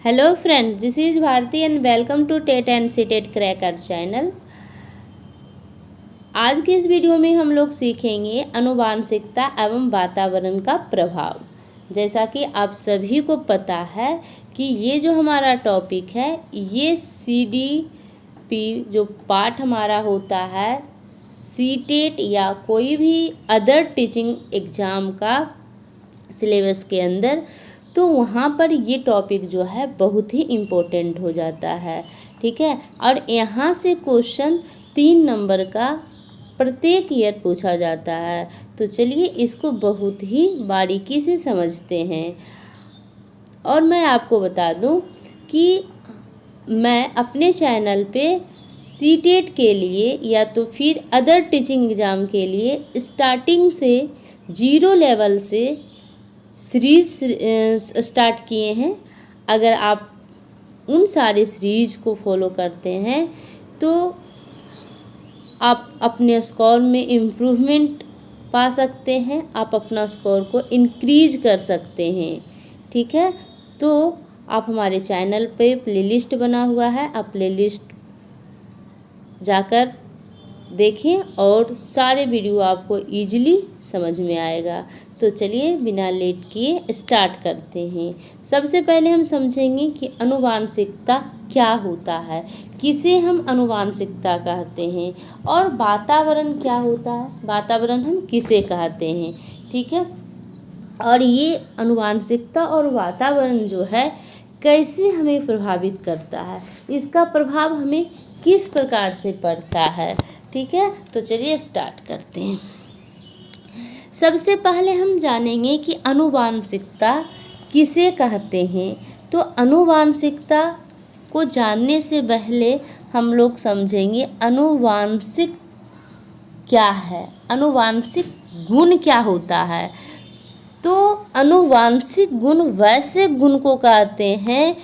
Hello friends, this is Bharti and welcome to TET and CTET cracker channel. आज के इस video में हम लोग सीखेंगे आनुवांशिकता एवं वातावरण का प्रभाव। जैसा कि आप सभी को पता है कि ये जो हमारा टॉपिक है, ये CDP जो पार्ट हमारा होता है सीटेट या कोई भी अदर टीचिंग एग्ज़ाम का सिलेबस के अंदर, तो वहाँ पर ये टॉपिक जो है बहुत ही इम्पोर्टेंट हो जाता है। ठीक है, और यहाँ से क्वेश्चन 3 नंबर का प्रत्येक ईयर पूछा जाता है। तो चलिए इसको बहुत ही बारीकी से समझते हैं। और मैं आपको बता दूं कि मैं अपने चैनल पे सीटेट के लिए या तो फिर अदर टीचिंग एग्ज़ाम के लिए स्टार्टिंग से 0 लेवल से सीरीज स्टार्ट किए हैं। अगर आप उन सारे सीरीज को फॉलो करते हैं तो आप अपने स्कोर में इम्प्रूवमेंट पा सकते हैं, आप अपना स्कोर को इंक्रीज कर सकते हैं। ठीक है, तो आप हमारे चैनल पे प्लेलिस्ट बना हुआ है, आप प्लेलिस्ट जाकर देखें और सारे वीडियो आपको इजीली समझ में आएगा। तो चलिए बिना लेट किए स्टार्ट करते हैं। सबसे पहले हम समझेंगे कि आनुवांशिकता क्या होता है, किसे हम आनुवांशिकता कहते हैं, और वातावरण क्या होता है, वातावरण हम किसे कहते हैं। ठीक है, और ये आनुवांशिकता और वातावरण जो है कैसे हमें प्रभावित करता है, इसका प्रभाव हमें किस प्रकार से पड़ता है। ठीक है, तो चलिए स्टार्ट करते हैं। सबसे पहले हम जानेंगे कि आनुवांशिकता किसे कहते हैं। तो आनुवांशिकता को जानने से पहले हम लोग समझेंगे आनुवांशिक क्या है, आनुवांशिक गुण क्या होता है। तो आनुवांशिक गुण वैसे गुण को कहते हैं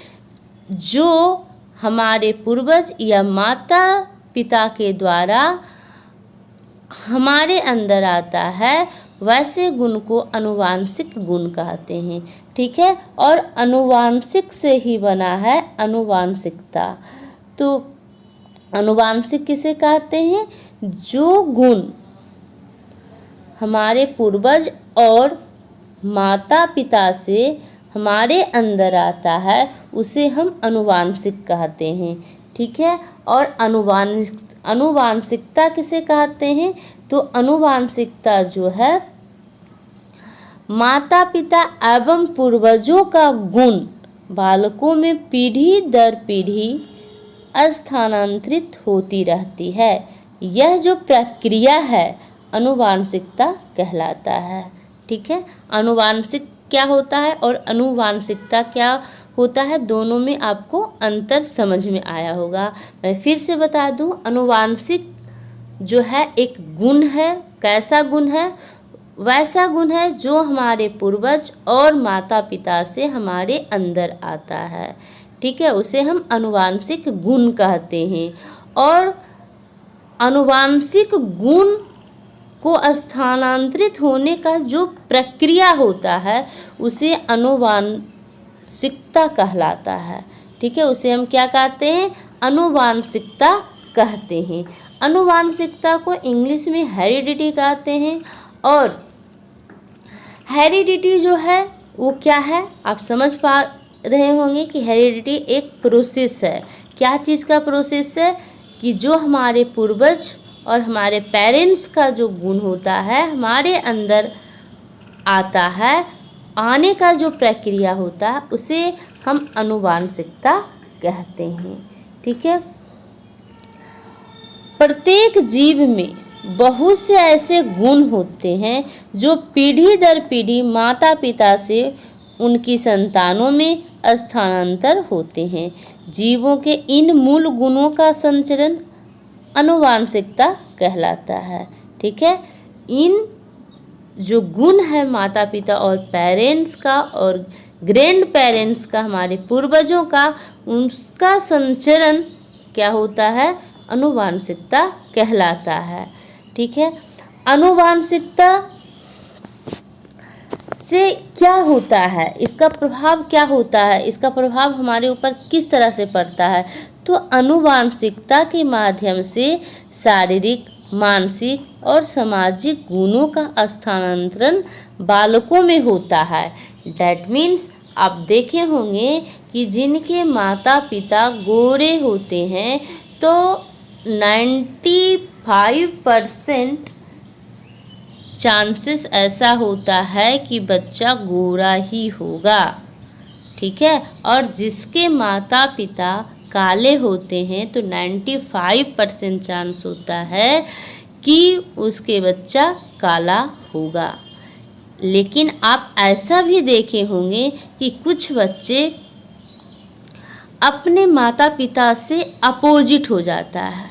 जो हमारे पूर्वज या माता पिता के द्वारा हमारे अंदर आता है, वैसे गुण को आनुवांशिक गुण कहते हैं। ठीक है, और आनुवांशिक से ही बना है आनुवांशिकता। तो आनुवांशिक किसे कहते हैं? जो गुण हमारे पूर्वज और माता पिता से हमारे अंदर आता है उसे हम आनुवांशिक कहते हैं। ठीक है, और आनुवांशिकता किसे कहते हैं? तो आनुवांशिकता जो है माता पिता एवं पूर्वजों का गुण बालकों में पीढ़ी दर पीढ़ी स्थानांतरित होती रहती है। यह जो प्रक्रिया है आनुवांशिकता कहलाता है। ठीक है, आनुवांशिक क्या होता है और आनुवांशिकता क्या होता है, दोनों में आपको अंतर समझ में आया होगा। मैं फिर से बता दूं, आनुवांशिक जो है एक गुण है। कैसा गुण है? वैसा गुण है जो हमारे पूर्वज और माता पिता से हमारे अंदर आता है। ठीक है, उसे हम आनुवांशिक गुण कहते हैं। और आनुवांशिक गुण को स्थानांतरित होने का जो प्रक्रिया होता है उसे आनुवांशिकता कहलाता है। ठीक है, उसे हम क्या कहते हैं? आनुवांशिकता कहते हैं। आनुवांशिकता को इंग्लिश में हेरिडिटी कहते हैं। और हेरिडिटी जो है वो क्या है, आप समझ पा रहे होंगे कि हेरिडिटी एक प्रोसेस है। क्या चीज़ का प्रोसेस है? कि जो हमारे पूर्वज और हमारे पेरेंट्स का जो गुण होता है हमारे अंदर आता है, आने का जो प्रक्रिया होता है उसे हम आनुवांशिकता कहते हैं। ठीक है, प्रत्येक जीव में बहुत से ऐसे गुण होते हैं जो पीढ़ी दर पीढ़ी माता पिता से उनकी संतानों में स्थानांतर होते हैं। जीवों के इन मूल गुणों का संचरण आनुवांशिकता कहलाता है। ठीक है, इन जो गुण है माता पिता और पेरेंट्स का और ग्रैंड पेरेंट्स का, हमारे पूर्वजों का, उसका संचरण क्या होता है? आनुवांशिकता कहलाता है। ठीक है, आनुवांशिकता इससे क्या होता है, इसका प्रभाव क्या होता है, इसका प्रभाव हमारे ऊपर किस तरह से पड़ता है। तो आनुवांशिकता के माध्यम से शारीरिक, मानसिक और सामाजिक गुणों का स्थानांतरण बालकों में होता है। डैट मीन्स आप देखे होंगे कि जिनके माता पिता गोरे होते हैं तो 95% चांसेस ऐसा होता है कि बच्चा गोरा ही होगा, ठीक है। और जिसके माता पिता काले होते हैं तो 95% चांस होता है कि उसके बच्चा काला होगा। लेकिन आप ऐसा भी देखे होंगे कि कुछ बच्चे अपने माता पिता से अपोजिट हो जाता है,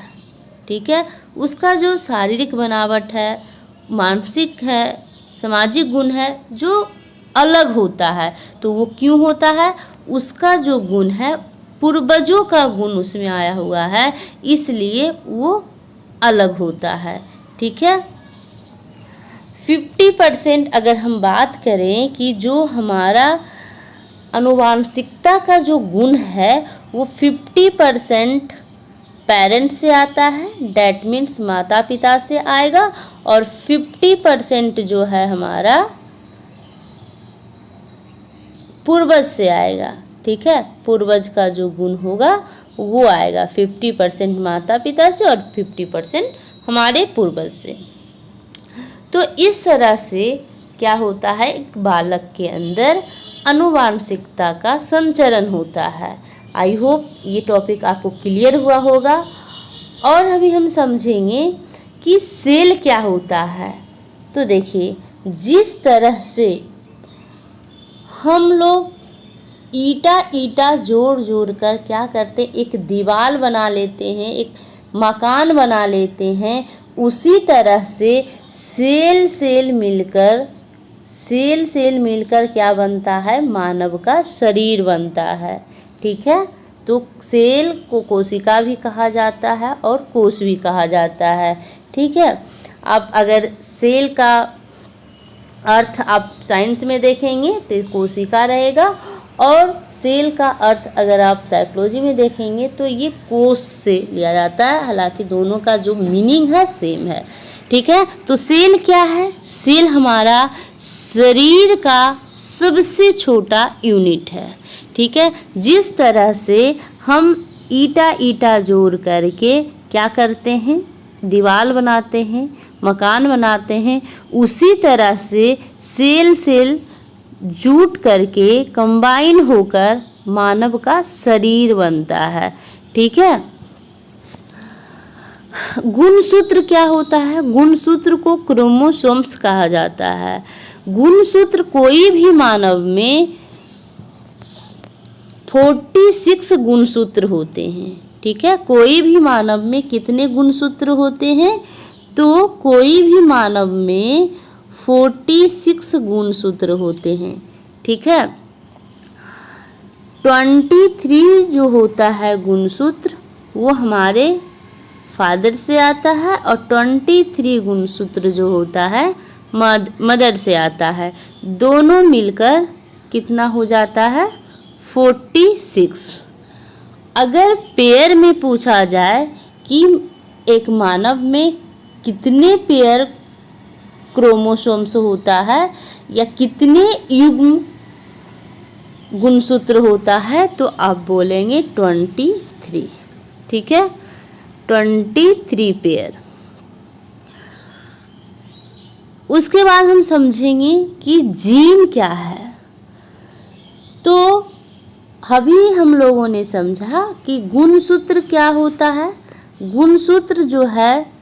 ठीक है। उसका जो शारीरिक बनावट है, मानसिक है, सामाजिक गुण है जो अलग होता है। तो वो क्यों होता है, उसका जो गुण है पूर्वजों का गुण उसमें आया हुआ है, इसलिए वो अलग होता है, ठीक है। 50% अगर हम बात करें कि जो हमारा आनुवांशिकता का जो गुण है वो 50% पेरेंट्स से आता है, डैट मीन्स माता पिता से आएगा, और 50% जो है हमारा पूर्वज से आएगा, ठीक है। पूर्वज का जो गुण होगा वो आएगा 50% माता पिता से और 50% हमारे पूर्वज से। तो इस तरह से क्या होता है, एक बालक के अंदर आनुवांशिकता का संचरण होता है। आई होप ये टॉपिक आपको क्लियर हुआ होगा। और अभी हम समझेंगे कि सेल क्या होता है। तो देखिए, जिस तरह से हम लोग ईटा जोड़ जोड़ कर क्या करते, एक दीवार बना लेते हैं, एक मकान बना लेते हैं, उसी तरह से सेल सेल मिलकर क्या बनता है, मानव का शरीर बनता है, ठीक है। तो सेल को कोशिका भी कहा जाता है और कोश भी कहा जाता है, ठीक है। अब अगर सेल का अर्थ आप साइंस में देखेंगे तो कोशिका रहेगा, और सेल का अर्थ अगर आप साइकोलॉजी में देखेंगे तो ये कोश से लिया जाता है। हालांकि दोनों का जो मीनिंग है सेम है, ठीक है। तो सेल क्या है, सेल हमारा शरीर का सबसे छोटा यूनिट है, ठीक है। जिस तरह से हम ईटा जोड़ करके क्या करते हैं, दीवार बनाते हैं, मकान बनाते हैं, उसी तरह से सेल जुट करके कंबाइन होकर मानव का शरीर बनता है, ठीक है। गुणसूत्र क्या होता है, गुणसूत्र को क्रोमोसोम्स कहा जाता है। गुणसूत्र कोई भी मानव में 46 गुणसूत्र होते हैं, ठीक है। कोई भी मानव में कितने गुणसूत्र होते हैं, तो कोई भी मानव में 46 गुणसूत्र होते हैं, ठीक है। 23 जो होता है गुणसूत्र वो हमारे फादर से आता है, और 23 गुणसूत्र जो होता है मदर से आता है। दोनों मिलकर कितना हो जाता है, 46। अगर पेयर में पूछा जाए कि एक मानव में कितने पेयर क्रोमोसोम्स होता है या कितने युग्म गुणसूत्र होता है, तो आप बोलेंगे 23, ठीक है। 23 पेयर। उसके बाद हम समझेंगे कि जीन क्या है। तो अभी हम लोगों ने समझा कि गुणसूत्र क्या होता है। गुणसूत्र जो है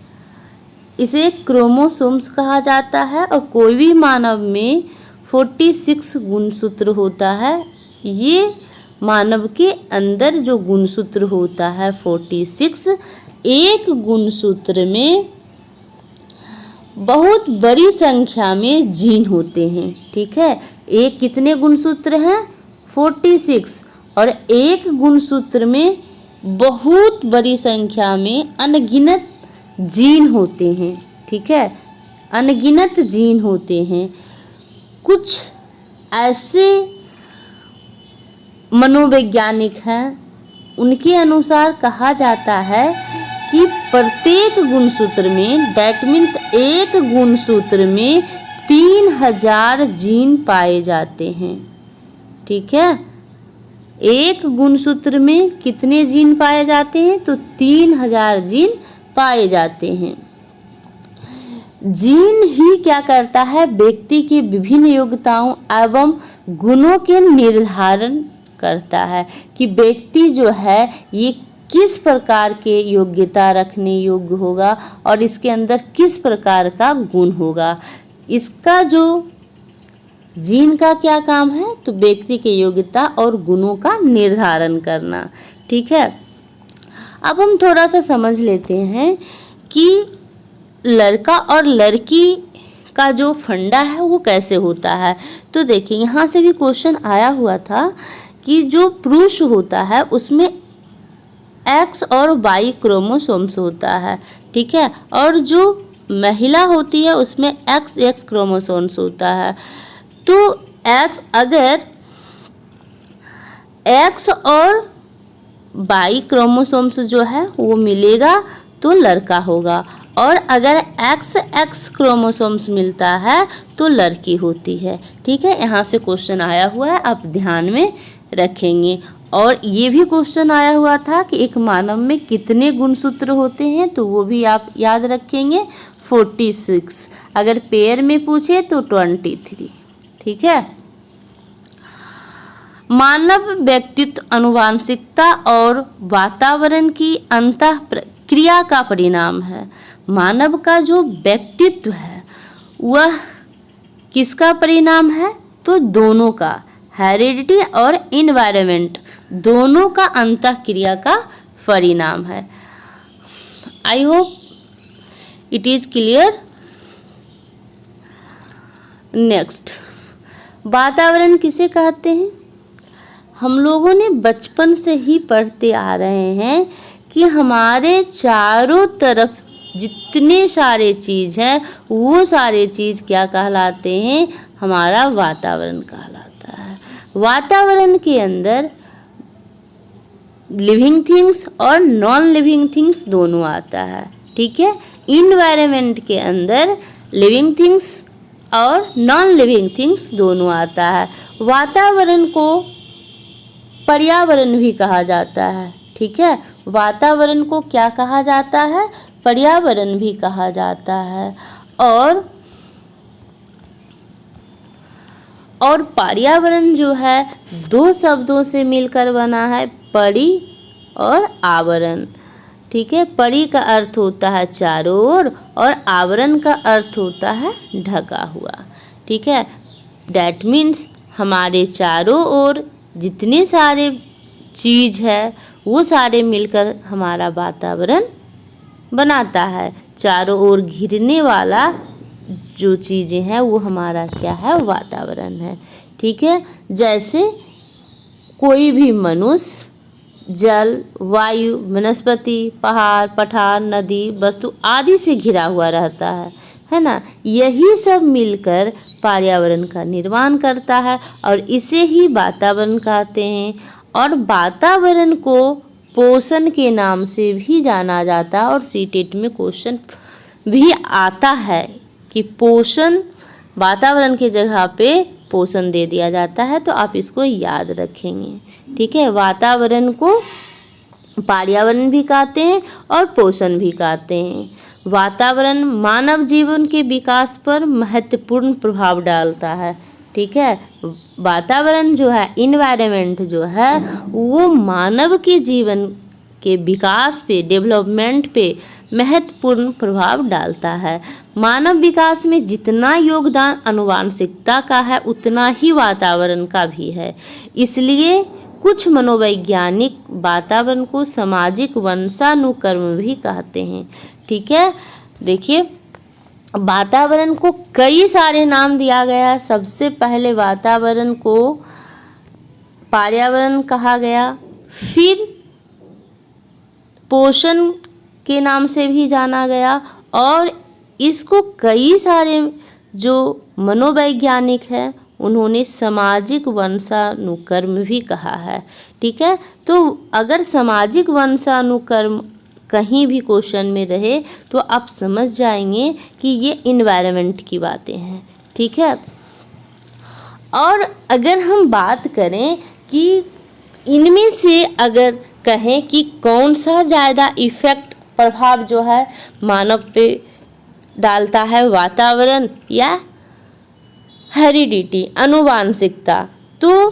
इसे क्रोमोसोम्स कहा जाता है, और कोई भी मानव में 46 गुणसूत्र होता है। ये मानव के अंदर जो गुणसूत्र होता है 46, एक गुणसूत्र में बहुत बड़ी संख्या में जीन होते हैं, ठीक है। एक कितने गुणसूत्र हैं, 46, और एक गुणसूत्र में बहुत बड़ी संख्या में अनगिनत जीन होते हैं, ठीक है। अनगिनत जीन होते हैं। कुछ ऐसे मनोवैज्ञानिक हैं, उनके अनुसार कहा जाता है कि प्रत्येक गुणसूत्र में, दैट मीन्स एक गुणसूत्र में 3000 जीन पाए जाते हैं। ठीक है, एक गुणसूत्र में कितने जीन पाए जाते हैं? तो 3000 जीन पाए जाते हैं। जीन ही क्या करता है? व्यक्ति की विभिन्न योग्यताओं एवं गुणों के निर्धारण करता है कि व्यक्ति जो है ये किस प्रकार के योग्यता रखने योग्य होगा और इसके अंदर किस प्रकार का गुण होगा। इसका जो जीन का क्या काम है? तो व्यक्ति के योग्यता और गुणों का निर्धारण करना। ठीक है, अब हम थोड़ा सा समझ लेते हैं कि लड़का और लड़की का जो फंडा है वो कैसे होता है। तो देखिए, यहाँ से भी क्वेश्चन आया हुआ था कि जो पुरुष होता है उसमें एक्स और वाई क्रोमोसोम्स होता है। ठीक है, और जो महिला होती है उसमें एक्स एक्स क्रोमोसोम्स होता है। तो अगर एक्स और वाई क्रोमोसोम्स जो है वो मिलेगा तो लड़का होगा, और अगर एक्स एक्स क्रोमोसोम्स मिलता है तो लड़की होती है। ठीक है, यहाँ से क्वेश्चन आया हुआ है, आप ध्यान में रखेंगे। और ये भी क्वेश्चन आया हुआ था कि एक मानव में कितने गुणसूत्र होते हैं, तो वो भी आप याद रखेंगे 46। अगर पेयर में पूछे तो 23। ठीक है, मानव व्यक्तित्व आनुवंशिकता और वातावरण की अंतःक्रिया का परिणाम है। मानव का जो व्यक्तित्व है वह किसका परिणाम है? तो दोनों का, हेरिडिटी और इन्वायरमेंट, दोनों का अंतःक्रिया का परिणाम है। I hope it is clear. Next, वातावरण किसे कहते हैं? हम लोगों ने बचपन से ही पढ़ते आ रहे हैं कि हमारे चारों तरफ जितने सारे चीज़ हैं वो सारे चीज़ क्या कहलाते हैं? हमारा वातावरण कहलाता है। वातावरण के अंदर लिविंग थिंग्स और नॉन लिविंग थिंग्स दोनों आता है। ठीक है, इन्वायरमेंट के अंदर लिविंग थिंग्स और नॉन लिविंग थिंग्स दोनों आता है। वातावरण को पर्यावरण भी कहा जाता है। ठीक है, वातावरण को क्या कहा जाता है? पर्यावरण भी कहा जाता है। और पर्यावरण जो है दो शब्दों से मिलकर बना है, परि और आवरण। ठीक है, परि का अर्थ होता है चारों ओर और आवरण का अर्थ होता है ढका हुआ। ठीक है, दैट मीन्स हमारे चारों ओर जितने सारे चीज़ है वो सारे मिलकर हमारा वातावरण बनाता है। चारों ओर घिरने वाला जो चीज़ें हैं वो हमारा क्या है? वातावरण है। ठीक है, जैसे कोई भी मनुष्य जल, वायु, वनस्पति, पहाड़, पठार, नदी, वस्तु आदि से घिरा हुआ रहता है ना। यही सब मिलकर पर्यावरण का निर्माण करता है और इसे ही वातावरण कहते हैं। और वातावरण को पोषण के नाम से भी जाना जाता है और सीटेट में क्वेश्चन भी आता है कि पोषण, वातावरण के जगह पे पोषण दे दिया जाता है, तो आप इसको याद रखेंगे। ठीक है, वातावरण को पर्यावरण भी कहते हैं और पोषण भी कहते हैं। वातावरण मानव जीवन के विकास पर महत्वपूर्ण प्रभाव डालता है। ठीक है, वातावरण जो है, इन्वायरमेंट जो है, वो मानव के जीवन के विकास पे, डेवलपमेंट पे महत्वपूर्ण प्रभाव डालता है। मानव विकास में जितना योगदान आनुवंशिकता का है उतना ही वातावरण का भी है। इसलिए कुछ मनोवैज्ञानिक वातावरण को सामाजिक वंशानुक्रम भी कहते हैं। ठीक है, देखिए वातावरण को कई सारे नाम दिया गया। सबसे पहले वातावरण को पर्यावरण कहा गया, फिर पोषण के नाम से भी जाना गया, और इसको कई सारे जो मनोवैज्ञानिक हैं उन्होंने सामाजिक वंशानुक्रम भी कहा है। ठीक है, तो अगर सामाजिक वंशानुक्रम कहीं भी क्वेश्चन में रहे तो आप समझ जाएंगे कि ये इन्वायरमेंट की बातें हैं। ठीक है, और अगर हम बात करें कि इनमें से अगर कहें कि कौन सा ज़्यादा इफ़ेक्ट प्रभाव जो है मानव पे डालता है, वातावरण या हेरिडिटी आनुवांशिकता, तो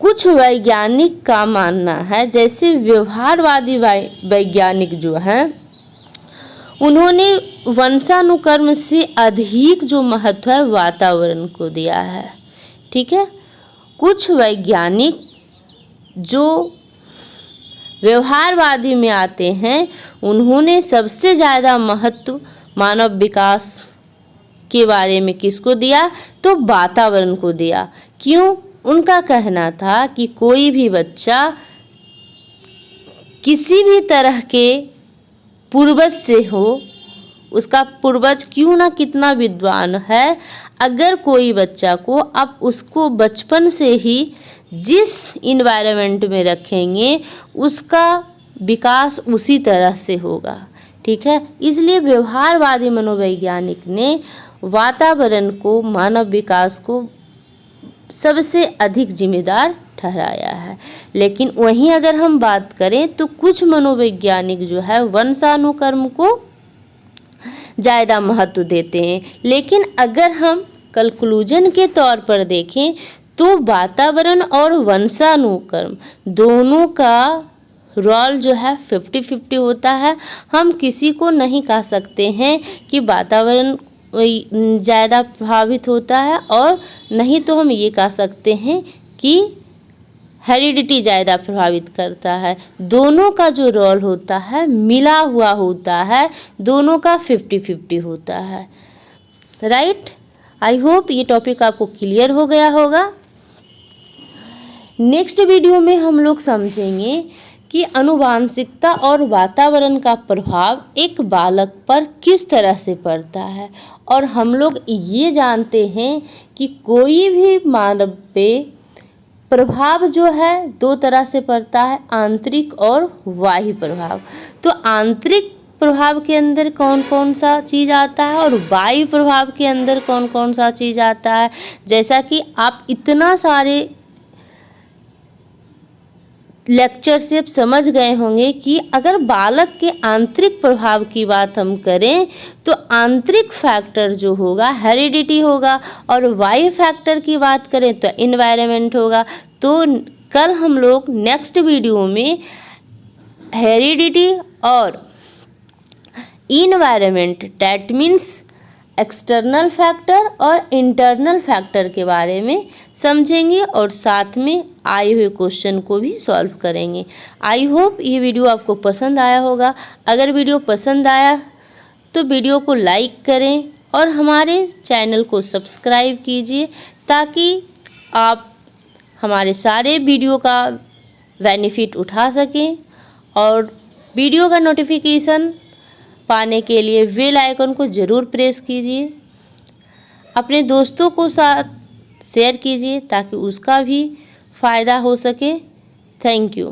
कुछ वैज्ञानिक का मानना है, जैसे व्यवहारवादी वैज्ञानिक जो हैं उन्होंने वंशानुक्रम से अधिक जो महत्व है वातावरण को दिया है। ठीक है, कुछ वैज्ञानिक जो व्यवहारवादी में आते हैं उन्होंने सबसे ज़्यादा महत्व मानव विकास के बारे में किसको दिया, तो वातावरण को दिया। क्यों? उनका कहना था कि कोई भी बच्चा किसी भी तरह के पूर्वज से हो, उसका पूर्वज क्यों ना कितना विद्वान है, अगर कोई बच्चा को आप उसको बचपन से ही जिस इन्वायरमेंट में रखेंगे उसका विकास उसी तरह से होगा। ठीक है, इसलिए व्यवहारवादी मनोवैज्ञानिक ने वातावरण को मानव विकास को सबसे अधिक जिम्मेदार ठहराया है। लेकिन वहीं अगर हम बात करें तो कुछ मनोवैज्ञानिक जो है वंशानुक्रम को ज़्यादा महत्व देते हैं। लेकिन अगर हम कंक्लूजन के तौर पर देखें तो वातावरण और वंशानुक्रम दोनों का रोल जो है 50-50 होता है। हम किसी को नहीं कह सकते हैं कि वातावरण ज़्यादा प्रभावित होता है और नहीं तो हम ये कह सकते हैं कि हेरिडिटी ज़्यादा प्रभावित करता है। दोनों का जो रोल होता है मिला हुआ होता है, दोनों का 50-50 होता है। राइट, आई होप ये टॉपिक आपको क्लियर हो गया होगा। नेक्स्ट वीडियो में हम लोग समझेंगे कि आनुवांशिकता और वातावरण का प्रभाव एक बालक पर किस तरह से पड़ता है। और हम लोग ये जानते हैं कि कोई भी मानव पे प्रभाव जो है दो तरह से पड़ता है, आंतरिक और बाह्य प्रभाव। तो आंतरिक प्रभाव के अंदर कौन कौन सा चीज़ आता है और बाह्य प्रभाव के अंदर कौन कौन सा चीज़ आता है। जैसा कि आप इतना सारे लेक्चर से आप समझ गए होंगे कि अगर बालक के आंतरिक प्रभाव की बात हम करें तो आंतरिक फैक्टर जो होगा हेरिडिटी होगा और बाह्य फैक्टर की बात करें तो एनवायरनमेंट होगा। तो कल हम लोग नेक्स्ट वीडियो में हेरिडिटी और environment that means external factor और इंटरनल फैक्टर के बारे में समझेंगे और साथ में आए हुए क्वेश्चन को भी सॉल्व करेंगे। आई होप ये वीडियो आपको पसंद आया होगा। अगर वीडियो पसंद आया तो वीडियो को लाइक करें और हमारे चैनल को सब्सक्राइब कीजिए ताकि आप हमारे सारे वीडियो का बेनिफिट उठा सकें। और वीडियो का नोटिफिकेशन पाने के लिए बेल आइकन को ज़रूर प्रेस कीजिए। अपने दोस्तों को साथ शेयर कीजिए ताकि उसका भी फ़ायदा हो सके। Thank you.